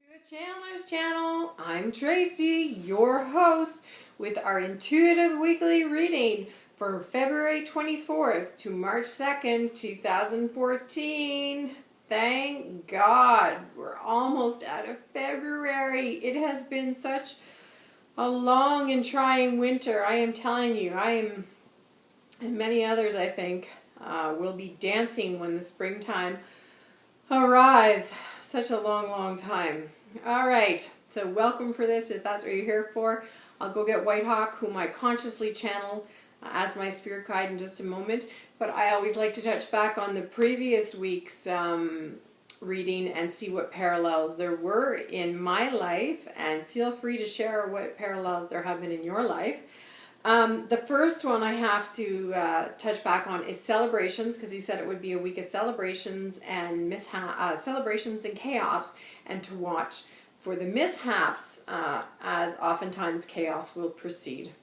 To Chandler's channel. I'm Tracy, your host, with our intuitive weekly reading for February 24th to March 2nd, 2014. Thank God we're almost out of February. It has been such a long and trying winter. I am telling you, I am, and many others I think, will be dancing when the springtime arrives. Such a long time. All right, so welcome for this if that's what you're here for. I'll go get Whitehawk, whom I consciously channel as my spirit guide in just a moment. But I always like to touch back on the previous week's reading and see what parallels there were in my life, and feel free to share what parallels there have been in your life. The first one I have to touch back on is celebrations, because he said it would be a week of celebrations and celebrations and chaos, and to watch for the mishaps, as oftentimes chaos will precede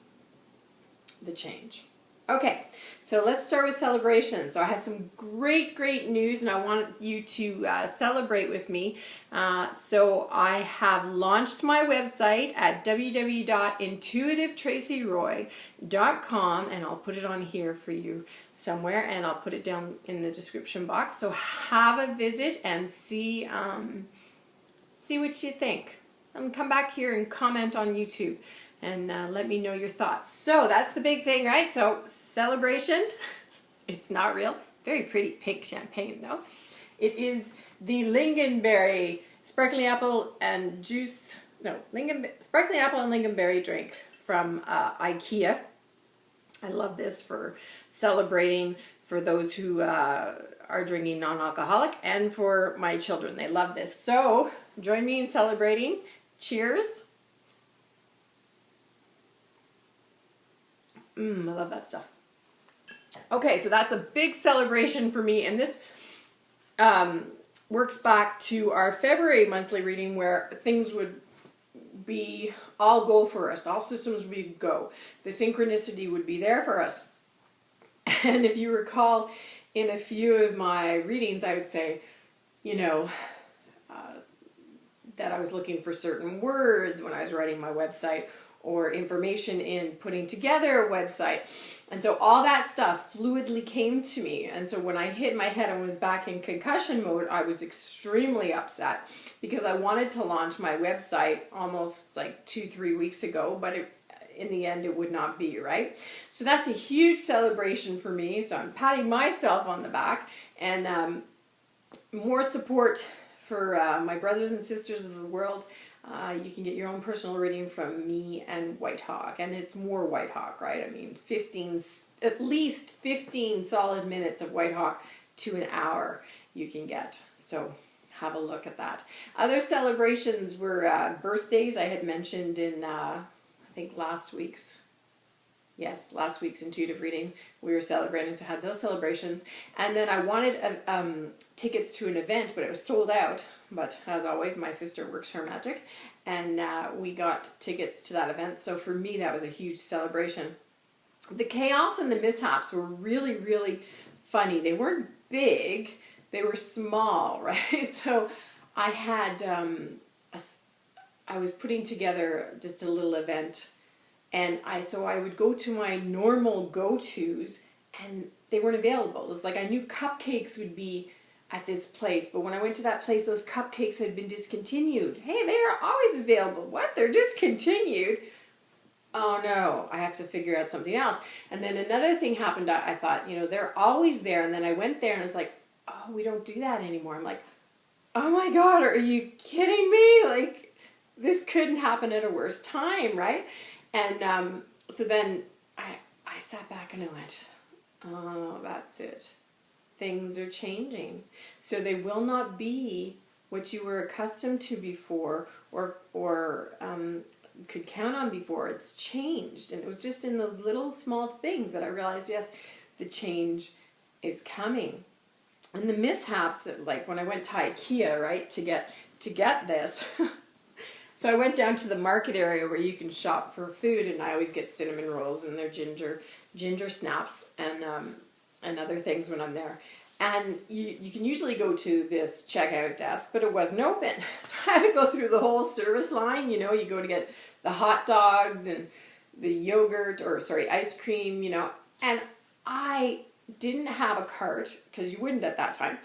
the change. Okay, so let's start with celebrations. So I have some great news, and I want you to celebrate with me. So I have launched my website at www.intuitivetracyroy.com, and I'll put it on here for you somewhere, and I'll put it down in the description box. So have a visit and see what you think, and come back here and comment on YouTube. And let me know your thoughts. So that's the big thing, right? So celebration, it's not real. Very pretty pink champagne though. It is the lingonberry, sparkling apple and sparkling apple and lingonberry drink from IKEA. I love this for celebrating for those who are drinking non-alcoholic, and for my children. They love this. So join me in celebrating. Cheers. I love that stuff. Okay, so that's a big celebration for me, and this works back to our February monthly reading, where things would be all go for us. All systems would go. The synchronicity would be there for us. And if you recall, in a few of my readings, I would say, that I was looking for certain words when I was writing my website, or information in putting together a website. And so all that stuff fluidly came to me. And so when I hit my head and was back in concussion mode, I was extremely upset, because I wanted to launch my website almost like 2-3 weeks ago, but in the end it would not be, right? So that's a huge celebration for me. So I'm patting myself on the back, and more support for my brothers and sisters of the world. You can get your own personal reading from me and Whitehawk, and it's more Whitehawk, right? I mean, at least 15 solid minutes of Whitehawk to an hour you can get. So have a look at that. Other celebrations were birthdays. I had mentioned in, I think last week's intuitive reading, we were celebrating, so I had those celebrations. And then I wanted tickets to an event, but it was sold out. But as always, my sister works her magic, and we got tickets to that event. So for me, that was a huge celebration. The chaos and the mishaps were really funny. They weren't big, they were small, right? So I had, I was putting together just a little event, and so I would go to my normal go-tos, and they weren't available. It's like I knew cupcakes would be at this place, but when I went to that place, those cupcakes had been discontinued. Hey, they are always available. What? They're discontinued? Oh no, I have to figure out something else. And then another thing happened. I thought, they're always there. And then I went there and I was like, oh, we don't do that anymore. I'm like, oh my God, are you kidding me? Like, this couldn't happen at a worse time, right? And so then I sat back and I went, oh, that's it. Things are changing. So they will not be what you were accustomed to before, or could count on before. It's changed. And it was just in those little small things that I realized, yes, the change is coming. And the mishaps, like when I went to IKEA, right, to get this. So I went down to the market area where you can shop for food, and I always get cinnamon rolls and their ginger snaps and other things when I'm there. And you can usually go to this checkout desk, but it wasn't open. So I had to go through the whole service line. You know, you go to get the hot dogs and the yogurt, or sorry, ice cream, you know. And I didn't have a cart, because you wouldn't at that time.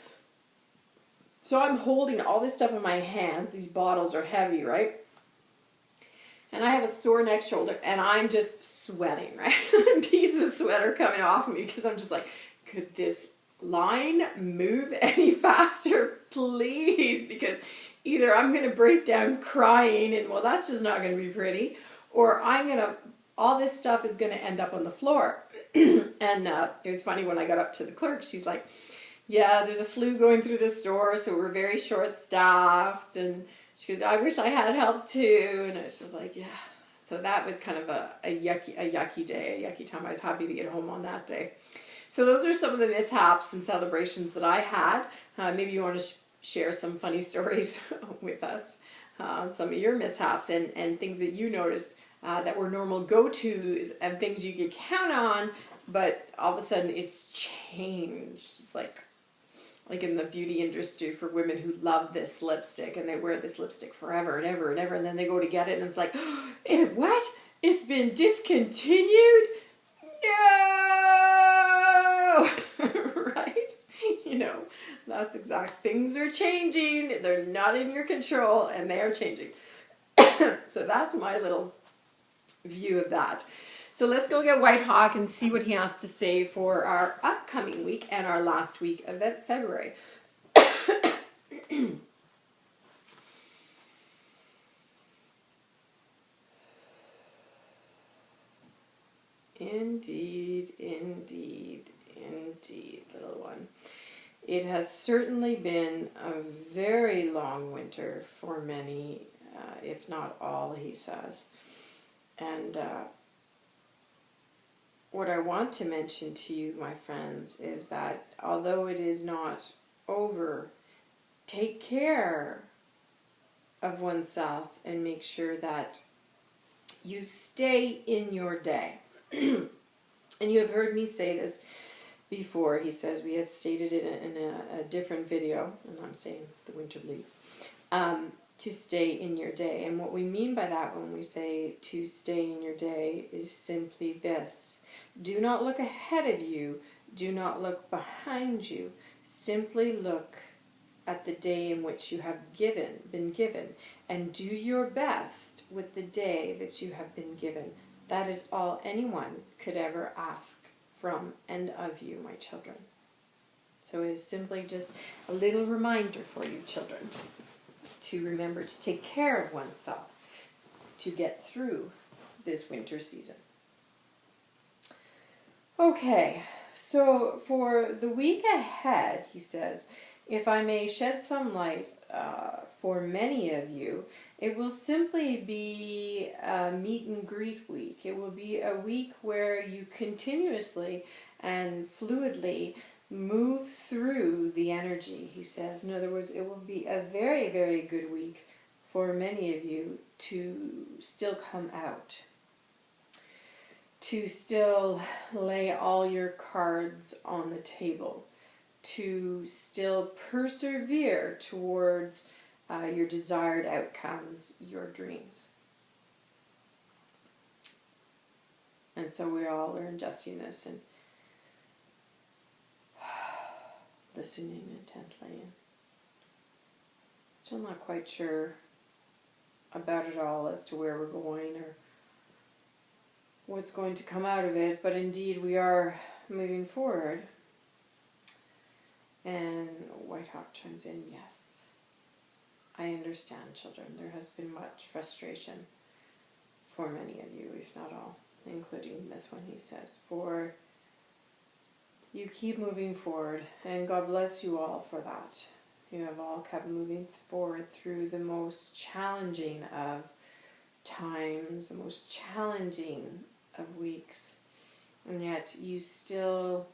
So I'm holding all this stuff in my hands. These bottles are heavy, right? And I have a sore neck, shoulder, and I'm just sweating, right? Beads of sweat are coming off me, because I'm just like, could this line move any faster, please? Because either I'm going to break down crying, and well, that's just not going to be pretty, or all this stuff is going to end up on the floor. And it was funny when I got up to the clerk, she's like, yeah, there's a flu going through the store, so we're very short-staffed, and she goes, I wish I had help too. And it's just like, yeah. So that was kind of a yucky day, a yucky time. I was happy to get home on that day. So those are some of the mishaps and celebrations that I had. Maybe you want to share some funny stories with us, some of your mishaps and things that you noticed that were normal go-tos and things you could count on, but all of a sudden it's changed. It's like in the beauty industry for women who love this lipstick and they wear this lipstick forever and ever and ever, and then they go to get it and it's like, what? It's been discontinued? No! Right? You know, that's exact. Things are changing. They're not in your control, and they are changing. So that's my little view of that. So let's go get Whitehawk and see what he has to say for our upcoming week and our last week of February. Indeed, indeed, indeed, little one. It has certainly been a very long winter for many, if not all, he says. And what I want to mention to you, my friends, is that although it is not over, take care of oneself and make sure that you stay in your day. And you have heard me say this before. He says, we have stated it in a different video, and I'm saying the winter bleeds, to stay in your day. And what we mean by that when we say to stay in your day is simply this. Do not look ahead of you. Do not look behind you. Simply look at the day in which you have been given, and do your best with the day that you have been given. That is all anyone could ever ask from and of you, my children. So it is simply just a little reminder for you, children, to remember to take care of oneself to get through this winter season. Okay, so for the week ahead, he says, if I may shed some light for many of you, it will simply be a meet and greet week. It will be a week where you continuously and fluidly move through the energy, he says. In other words, it will be a very, very good week for many of you to still come out, to still lay all your cards on the table, to still persevere towards your desired outcomes, your dreams. And so we all are ingesting this and listening intently. And still not quite sure about it all as to where we're going or what's going to come out of it, but indeed we are moving forward. And Whitehawk chimes in, yes, I understand, children. There has been much frustration for many of you, if not all, including this one, he says. For you keep moving forward, and God bless you all for that. You have all kept moving forward through the most challenging of times, the most challenging of weeks, and yet you still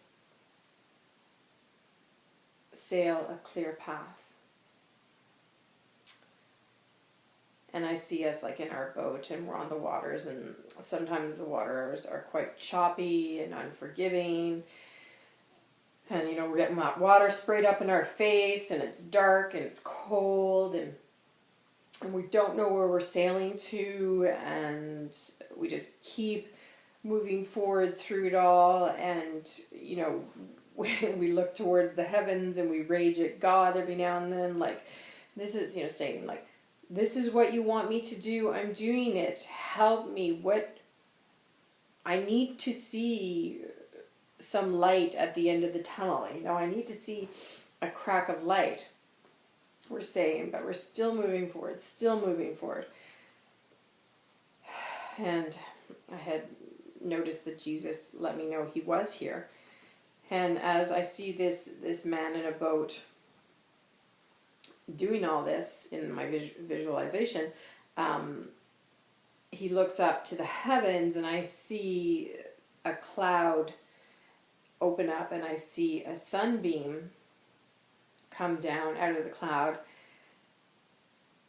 sail a clear path. And I see us like in our boat and we're on the waters, and sometimes the waters are quite choppy and unforgiving. And, you know, we're getting that water sprayed up in our face, and it's dark, and it's cold, and we don't know where we're sailing to, and we just keep moving forward through it all. And, you know, we look towards the heavens, and we rage at God every now and then, like, this is, you know, stating, like, this is what you want me to do, I'm doing it, help me, what, I need to see some light at the end of the tunnel, you know, I need to see a crack of light, we're saying, but we're still moving forward, And I had noticed that Jesus let me know he was here. And as I see this man in a boat doing all this in my visualization, he looks up to the heavens, and I see a cloud open up, and I see a sunbeam come down out of the cloud.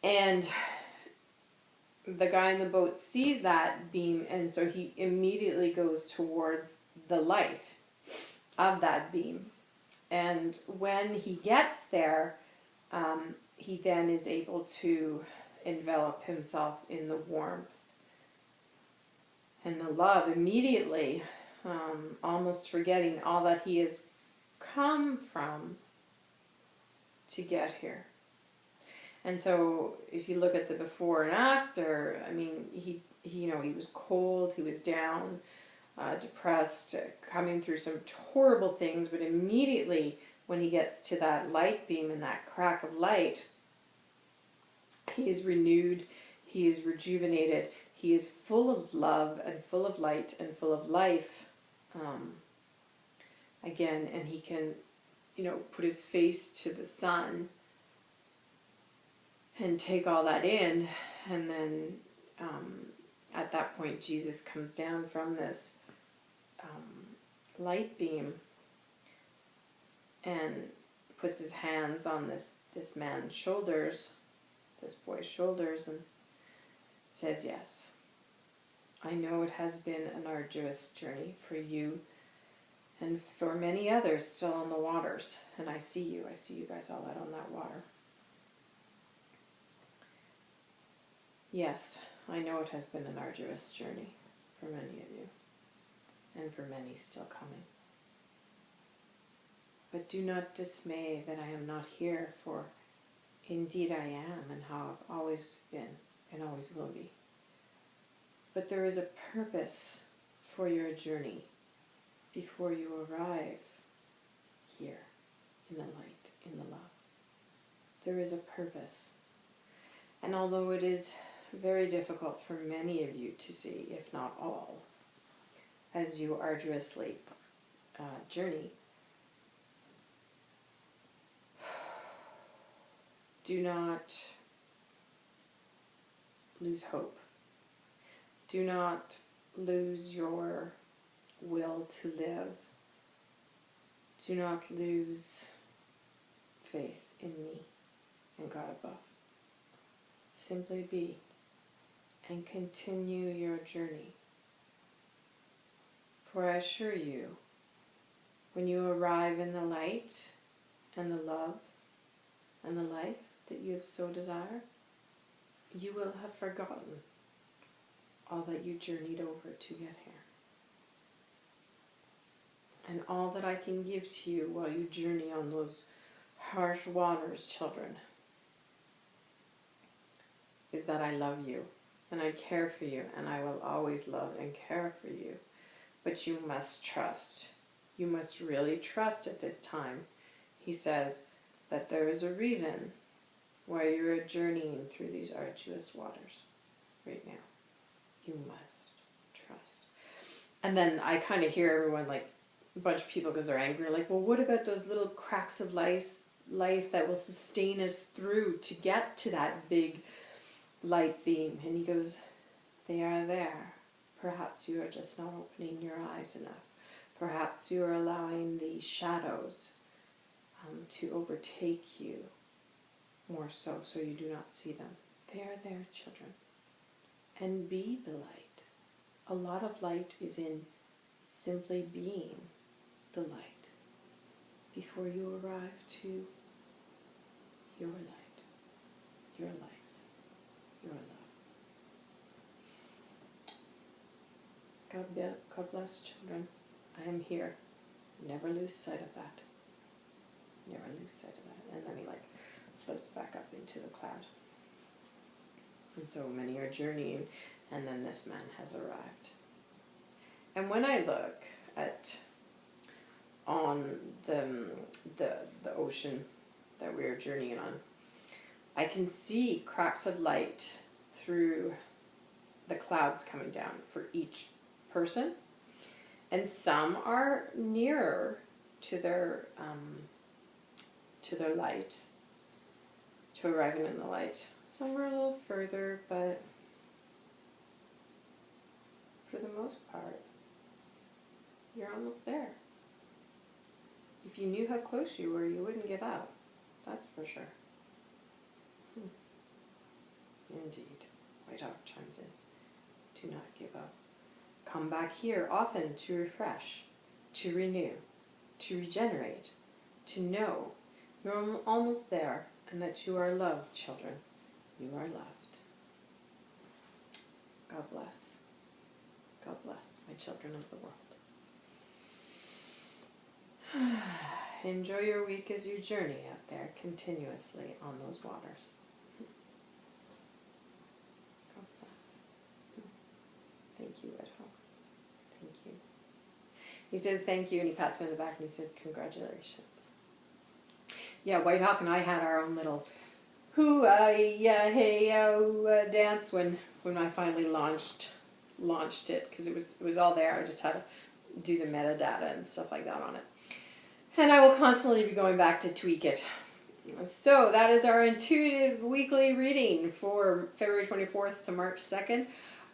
And the guy in the boat sees that beam, and so he immediately goes towards the light of that beam. And when he gets there, he then is able to envelop himself in the warmth and the love immediately, almost forgetting all that he has come from to get here. And so if you look at the before and after, I mean, he you know, he was cold, he was down, depressed, coming through some horrible things, but immediately when he gets to that light beam and that crack of light, he is renewed, he is rejuvenated, he is full of love and full of light and full of life again, and he can, you know, put his face to the sun and take all that in. And then at that point Jesus comes down from this light beam and puts his hands on this man's shoulders, this boy's shoulders, and says, yes, I know it has been an arduous journey for you and for many others still on the waters, and I see you guys all out on that water. Yes, I know it has been an arduous journey for many of you, and for many still coming. But do not dismay that I am not here, for indeed I am, and how I've always been, and always will be. But there is a purpose for your journey before you arrive here in the light, in the love. There is a purpose. And although it is very difficult for many of you to see, if not all, as you arduously journey, do not lose hope. Do not lose your will to live. Do not lose faith in me and God above. Simply be and continue your journey. For I assure you, when you arrive in the light and the love and the life that you have so desired, you will have forgotten all that you journeyed over to get here. And all that I can give to you while you journey on those harsh waters, children, is that I love you and I care for you, and I will always love and care for you. But you must trust. You must really trust at this time. He says that there is a reason why you're journeying through these arduous waters right now. You must trust. And then I kind of hear everyone, like a bunch of people, because they're angry, like, well, what about those little cracks of life that will sustain us through to get to that big light beam? And he goes, they are there. Perhaps you are just not opening your eyes enough. Perhaps you are allowing the shadows to overtake you more so you do not see them. They are there, children. And be the light. A lot of light is in simply being the light. before you arrive to your light, your life, your love. God bless, children. I am here. Never lose sight of that. Never lose sight of that. And then he like floats back up into the cloud. And so many are journeying, and then this man has arrived. And when I look on the ocean that we are journeying on, I can see cracks of light through the clouds coming down for each person, and some are nearer to their light, to arriving in the light. Some are a little further, but for the most part, you're almost there. If you knew how close you were, you wouldn't give up. That's for sure. Indeed. Whitehawk chimes in. Do not give up. Come back here often to refresh, to renew, to regenerate, to know you're almost there and that you are loved, children. You are loved. God bless. God bless my children of the world. Enjoy your week as you journey out there continuously on those waters. God bless. Thank you, Whitehawk. Thank you. He says thank you, and he pats me on the back and he says congratulations. Yeah, Whitehawk and I had our own little dance when I finally launched it, because it was all there. I just had to do the metadata and stuff like that on it. And I will constantly be going back to tweak it. So that is our intuitive weekly reading for February 24th to March 2nd.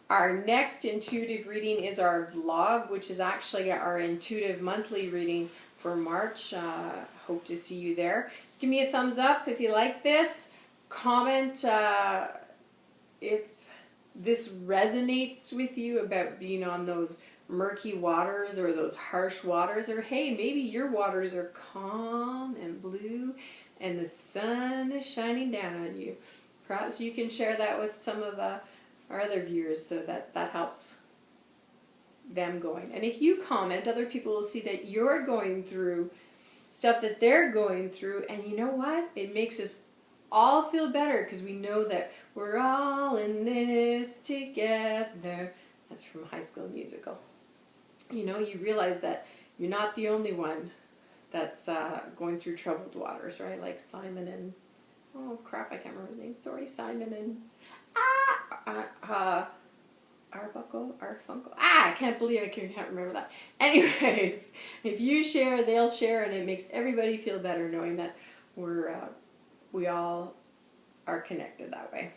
Our next intuitive reading is our vlog, which is actually our intuitive monthly reading for March. Hope to see you there. Just give me a thumbs up if you like this. Comment if this resonates with you about being on those murky waters or those harsh waters, or hey, maybe your waters are calm and blue and the sun is shining down on you. Perhaps you can share that with some of our other viewers so that helps them going. And if you comment, other people will see that you're going through stuff that they're going through, and you know what? It makes us all feel better because we know that we're all in this together. That's from High School Musical. You know, you realize that you're not the only one that's going through troubled waters, right? Like Simon and, oh crap, I can't remember his name. Sorry, Simon and Arfunkel. I can't believe I can't remember that. Anyways, if you share, they'll share, and it makes everybody feel better knowing that we all are connected that way.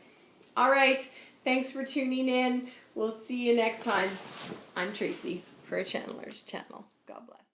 All right, thanks for tuning in. We'll see you next time. I'm Tracy for a Channeler's Channel. God bless.